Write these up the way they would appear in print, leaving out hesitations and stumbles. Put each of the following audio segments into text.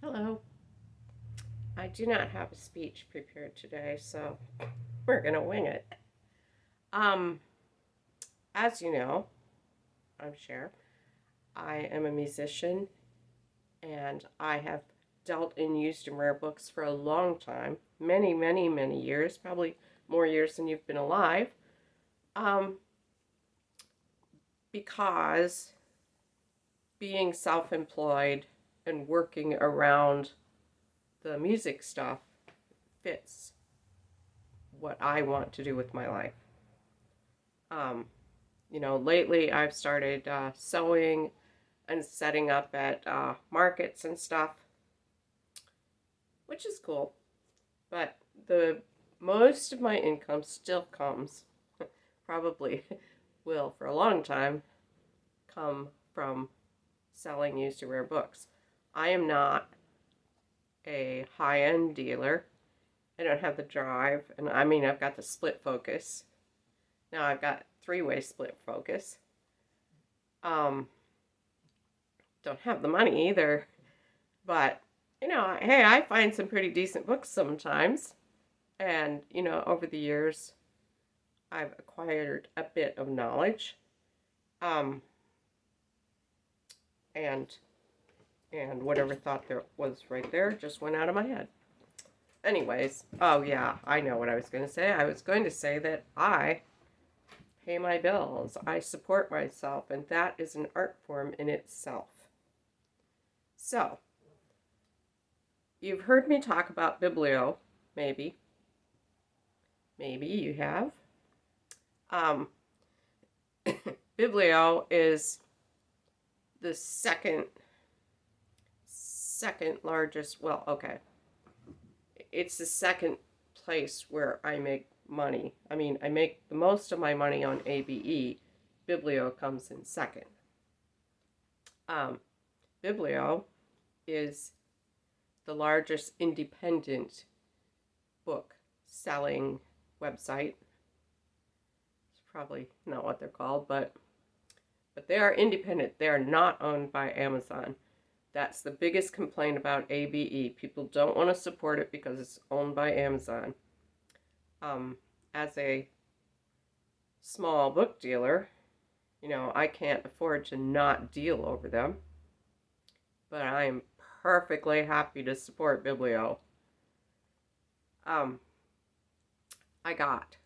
Hello. I do not have a speech prepared today, so we're going to wing it. Um, as you know, I'm Cher. I am a musician and I have dealt in used and rare books for a long time. Many, many, many years, probably more years than you've been alive. Um, because being self-employed and working around the music stuff fits what I want to do with my life. Um, lately I've started sewing and setting up at markets and stuff, which is cool. But the most of my income still comes, probably will for a long time, come from selling used to rare books. I am not a high-end dealer. I don't have the drive, and I mean I've got the split focus. Now I've got three-way split focus. Um, don't have the money either, but hey, I find some pretty decent books sometimes. And, over the years, I've acquired a bit of knowledge. Um, and whatever thought there was right there just went out of my head. Anyways, oh yeah, I know what I was going to say. I was going to say that I pay my bills. I support myself, and that is an art form in itself. So, you've heard me talk about Biblio, maybe. Maybe you have. Um, Biblio is the second largest. Well, okay, it's the second place where I make money. I mean, I make the most of my money on ABE. Biblio comes in second. Biblio is the largest independent book selling website. It's probably not what they're called, but they are independent. They are not owned by Amazon. That's the biggest complaint about ABE. People don't want to support it because it's owned by Amazon. As a small book dealer, I can't afford to not deal over them. But I'm perfectly happy to support Biblio. I got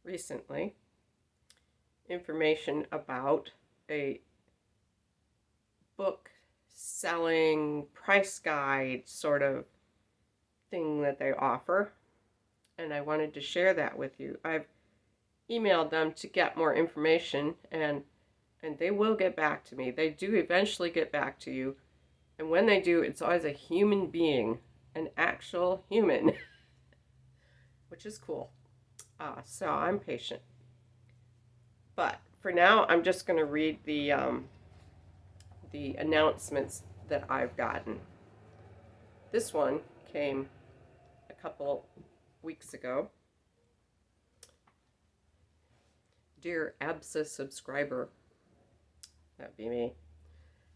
recently information about a book selling price guide sort of thing that they offer, and I wanted to share that with you. I've emailed them to get more information, and they will get back to me. They do eventually get back to you, and when they do, it's always a human being, an actual human, which is cool. So I'm patient. But for now, I'm just going to read the announcements that I've gotten. This one came a couple weeks ago. Dear ABSA subscriber, that'd be me.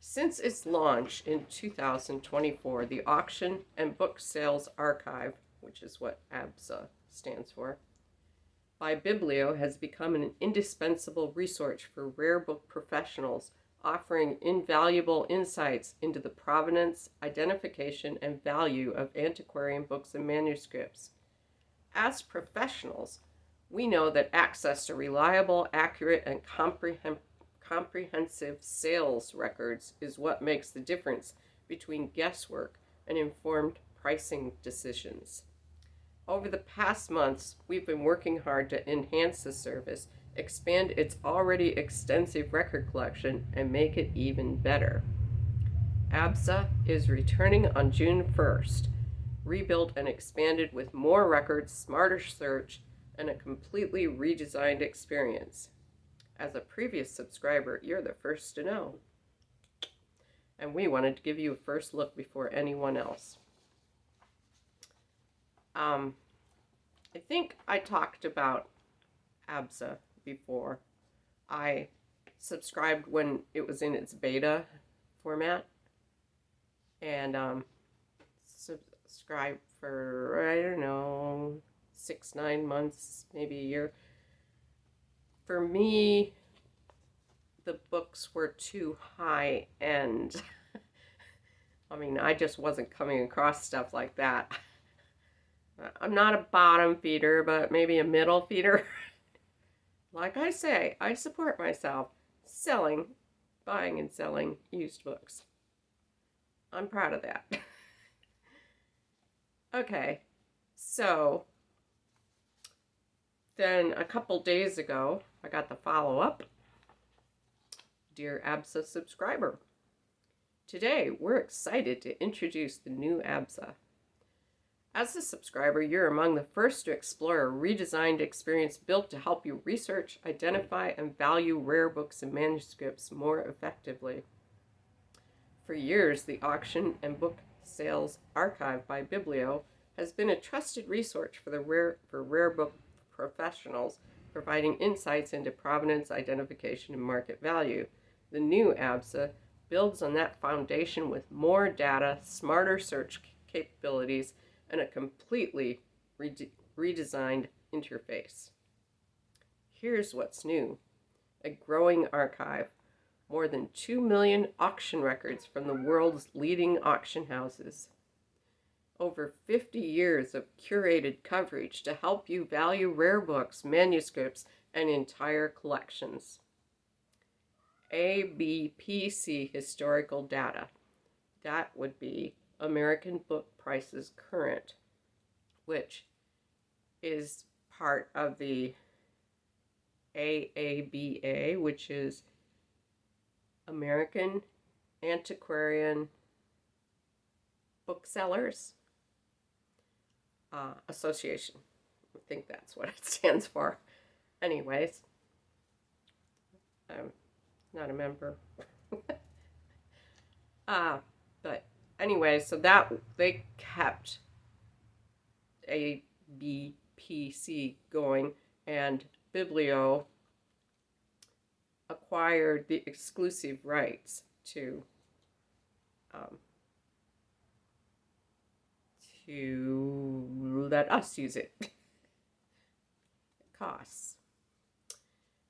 Since its launch in 2024, the Auction and Book Sales Archive, which is what ABSA stands for, by Biblio has become an indispensable resource for rare book professionals, offering invaluable insights into the provenance, identification, and value of antiquarian books and manuscripts. As professionals, we know that access to reliable, accurate, and comprehensive sales records is what makes the difference between guesswork and informed pricing decisions. Over the past months, we've been working hard to enhance the service, expand its already extensive record collection, and make it even better. ABSA is returning on June 1st, rebuilt and expanded with more records, smarter search, and a completely redesigned experience. As a previous subscriber, you're the first to know. And we wanted to give you a first look before anyone else. I think I talked about ABSA before. I subscribed when it was in its beta format. and subscribe for, I don't know, 6, 9 months, maybe a year. For me, the books were too high end. I mean, I just wasn't coming across stuff like that. I'm not a bottom feeder, but maybe a middle feeder. Like I say, I support myself buying and selling used books. I'm proud of that. Okay, so then a couple days ago, I got the follow-up. Dear ABSA subscriber, today we're excited to introduce the new ABSA. As a subscriber, you're among the first to explore a redesigned experience built to help you research, identify, and value rare books and manuscripts more effectively. For years, the Auction and Book Sales Archive by Biblio has been a trusted resource for rare book professionals, providing insights into provenance, identification, and market value. The new ABSA builds on that foundation with more data, smarter search capabilities, and a completely redesigned interface. Here's what's new: a growing archive, more than 2 million auction records from the world's leading auction houses, over 50 years of curated coverage to help you value rare books, manuscripts, and entire collections. ABPC historical data. That would be American Book Prices Current, which is part of the AABA, which is American Antiquarian Booksellers Association. I think that's what it stands for. Anyways, I'm not a member. But anyway, so that they kept ABPC going, and Biblio acquired the exclusive rights to let us use it. Costs.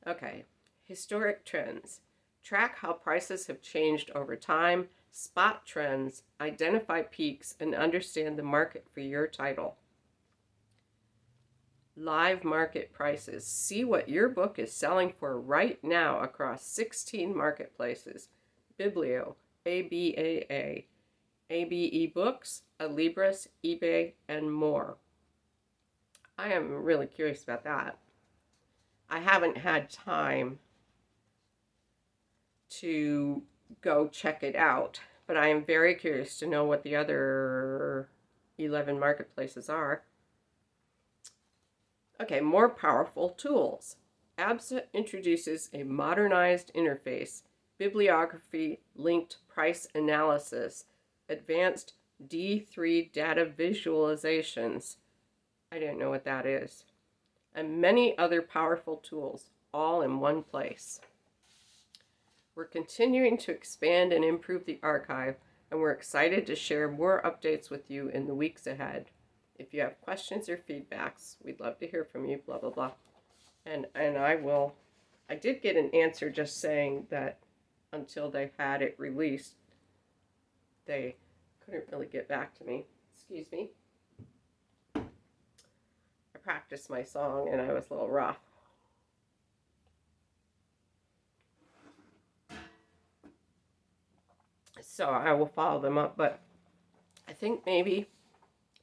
Okay, historic trends. Track how prices have changed over time, spot trends, identify peaks, and understand the market for your title. Live market prices. See what your book is selling for right now across 16 marketplaces: Biblio, ABAA, ABE Books, Alibris, eBay, and more. I am really curious about that. I haven't had time to go check it out, but I am very curious to know what the other 11 marketplaces are. Okay, more powerful tools. ABSA introduces a modernized interface, bibliography linked price analysis, advanced D3 data visualizations. I didn't know what that is. And many other powerful tools, all in one place. We're continuing to expand and improve the archive, and we're excited to share more updates with you in the weeks ahead. If you have questions or feedbacks, we'd love to hear from you, blah, blah, blah. And I did get an answer just saying that until they had it released, they couldn't really get back to me. Excuse me. I practiced my song and I was a little rough. So I will follow them up, but I think maybe,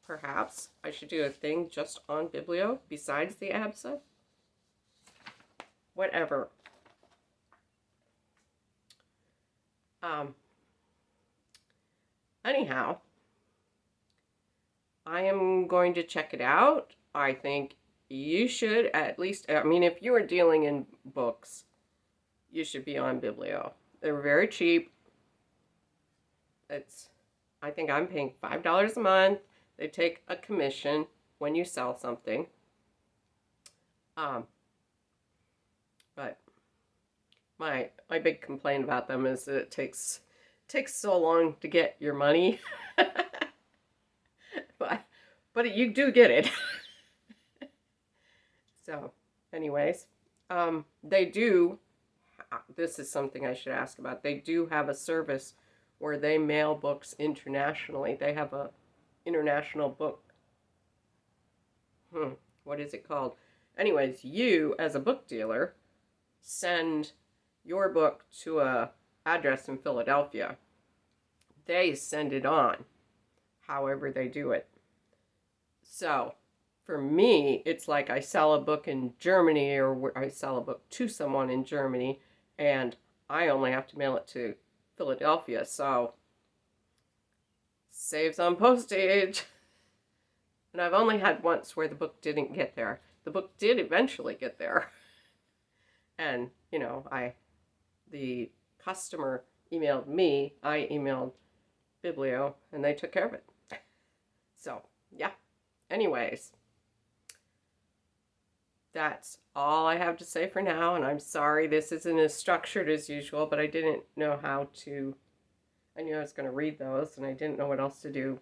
perhaps, I should do a thing just on Biblio besides the ABSA. Whatever. Anyhow, I am going to check it out. I think you should at least, I mean, if you are dealing in books, you should be on Biblio. They're very cheap. I think I'm paying $5 a month. They take a commission when you sell something. But my big complaint about them is that it takes takes so long to get your money, but you do get it. So, anyways, they do, this is something I should ask about. They do have a service where they mail books internationally. They have a international book. What is it called? Anyways, you, as a book dealer, send your book to a address in Philadelphia. They send it on, however they do it. So, for me, it's like I sell a book in Germany, or I sell a book to someone in Germany, and I only have to mail it to Philadelphia, so saves on postage. And I've only had once where the book didn't get there. The book did eventually get there. And, you know, the customer emailed me, I emailed Biblio, and they took care of it. So, yeah. Anyways, that's all I have to say for now, and I'm sorry this isn't as structured as usual, but I didn't know how to, I knew I was going to read those, and I didn't know what else to do,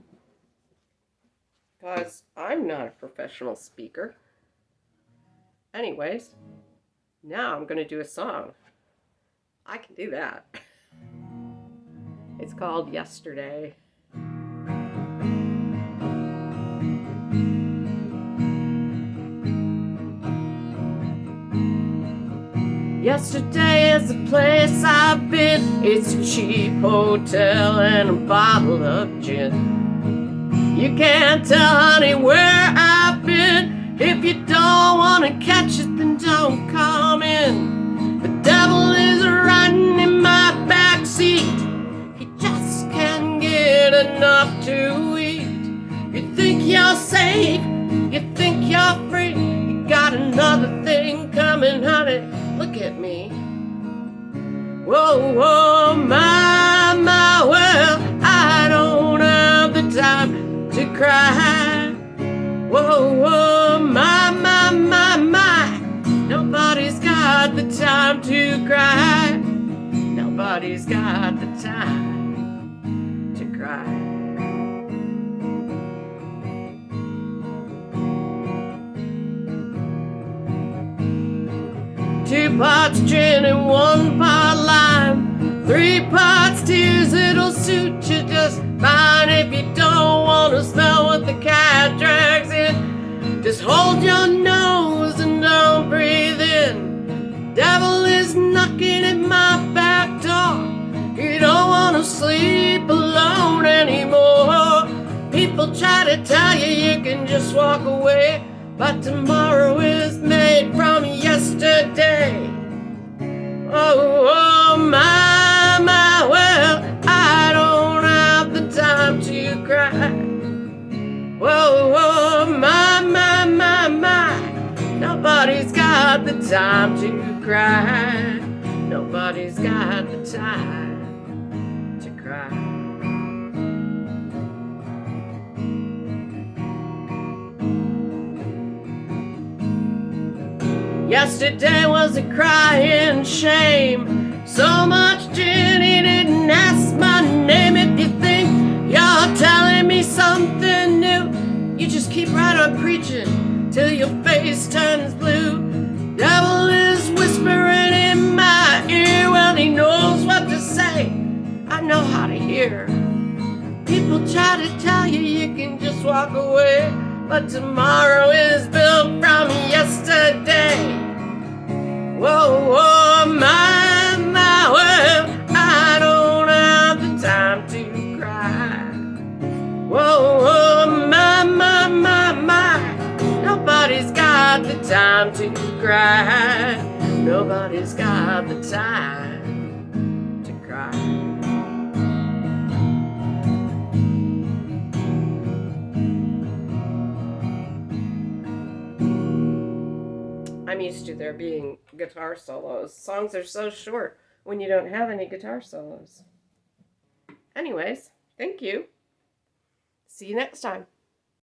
because I'm not a professional speaker. Anyways, now I'm going to do a song. I can do that. It's called Yesterday. Yesterday is the place I've been. It's a cheap hotel and a bottle of gin. You can't tell, honey, where I've been. If you don't want to catch it, then don't come in. The devil is riding in my backseat. He just can't get enough to eat. You think you're safe, you think you're free. You got another thing coming, honey. Look at me. Whoa, whoa, my, well, I don't have the time to cry. Whoa, whoa, my, nobody's got the time to cry. Nobody's got the time to cry. 2 parts gin and 1 part lime, 3 parts tears, it'll suit you just fine. If you don't want to smell what the cat drags in, just hold your nose and don't breathe in. Devil is knocking at my back door. You don't want to sleep alone anymore. People try to tell you you can just walk away, but tomorrow is made from yesterday. Oh, oh, my, well, I don't have the time to cry. Whoa, oh, my, nobody's got the time to cry. Nobody's got the time to cry. Yesterday was a crying shame. So much gin, he didn't ask my name. If you think you're telling me something new, you just keep right on preaching till your face turns blue. Devil is whispering in my ear. Well, he knows what to say. I know how to hear. People try to tell you you can just walk away, but tomorrow is built from yesterday. Whoa, whoa, my, well, I don't have the time to cry. Whoa, whoa, my, nobody's got the time to cry. Nobody's got the time to cry. I'm used to there being guitar solos. Songs are so short when you don't have any guitar solos. Anyways, thank you. See you next time.